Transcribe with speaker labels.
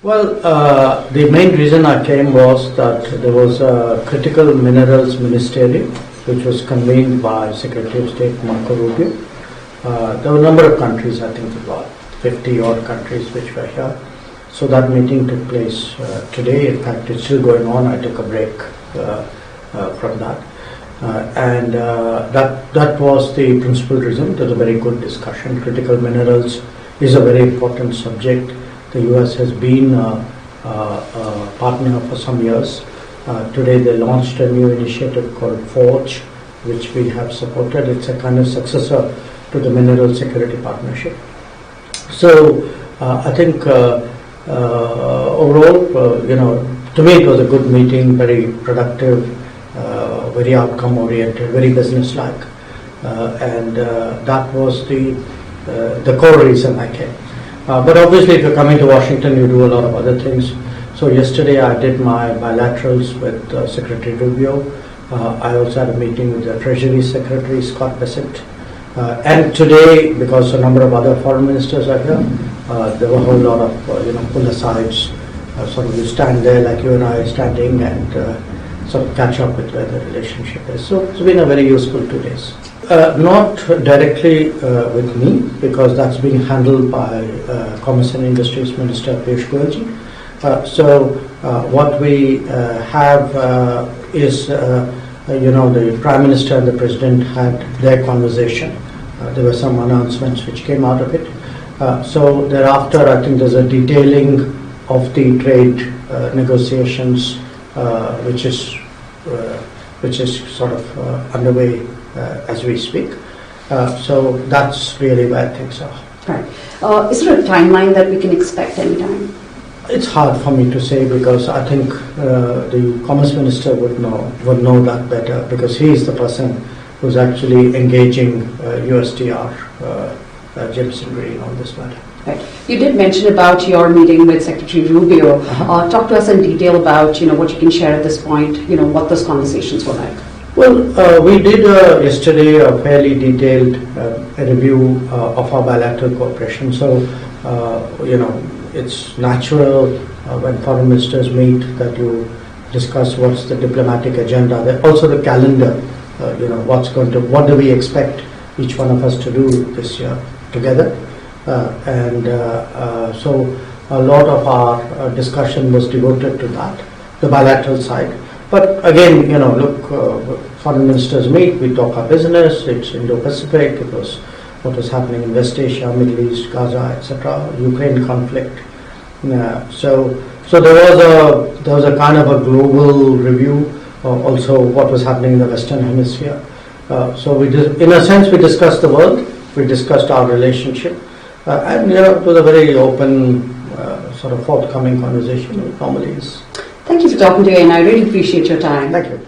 Speaker 1: Well, the main reason I came was that there was a critical minerals ministerial which was convened by Secretary of State Marco Rubio. There were a number of countries, I think about 50 odd countries which were here. So that meeting took place today. In fact, it's still going on. I took a break from that. That was the principal reason. It was a very good discussion. Critical minerals is a very important subject. The U.S. has been a partner for some years. Today they launched a new initiative called Forge, which we have supported. It's a kind of successor to the Mineral Security Partnership. So I think overall, to me it was a good meeting, very productive, very outcome-oriented, very business-like, and that was the core reason I came. But obviously, if you're coming to Washington, you do a lot of other things. So yesterday I did my bilaterals with Secretary Rubio. I also had a meeting with the Treasury Secretary, Scott Bessent. And today, because a number of other foreign ministers are here, there were a whole lot of pull-asides. Sort of you stand there like you and I are standing and sort of catch up with where the relationship is. So it's been a very useful 2 days. Not directly with me, because that's being handled by Commerce and Industries Minister Piyush Goyalji. So what we have is, the Prime Minister and the President had their conversation. There were some announcements which came out of it. So thereafter, I think there's a detailing of the trade negotiations, which is sort of underway as we speak. So that's really where things are.
Speaker 2: Right. Is there a timeline that we can expect anytime?
Speaker 1: It's hard for me to say, because I think the Commerce Minister would know that better, because he is the person who's actually engaging USTR, Jameson Green, on this matter.
Speaker 2: Right. You did mention about your meeting with Secretary Rubio. Talk to us in detail about what you can share at this point. What those conversations were like.
Speaker 1: Well, we did yesterday a fairly detailed review of our bilateral cooperation. So, it's natural when foreign ministers meet that you discuss what's the diplomatic agenda. Also the calendar, what do we expect each one of us to do this year together. So a lot of our discussion was devoted to that, the bilateral side. But again, foreign ministers meet, we talk our business, it's Indo-Pacific, it was what was happening in West Asia, Middle East, Gaza, etc., Ukraine conflict. So there was a kind of a global review, also what was happening in the Western Hemisphere. So in a sense, we discussed the world, we discussed our relationship, and it was a very open, sort of forthcoming conversation, it normally is.
Speaker 2: Thank you for talking to me, and I really appreciate your time.
Speaker 1: Thank you.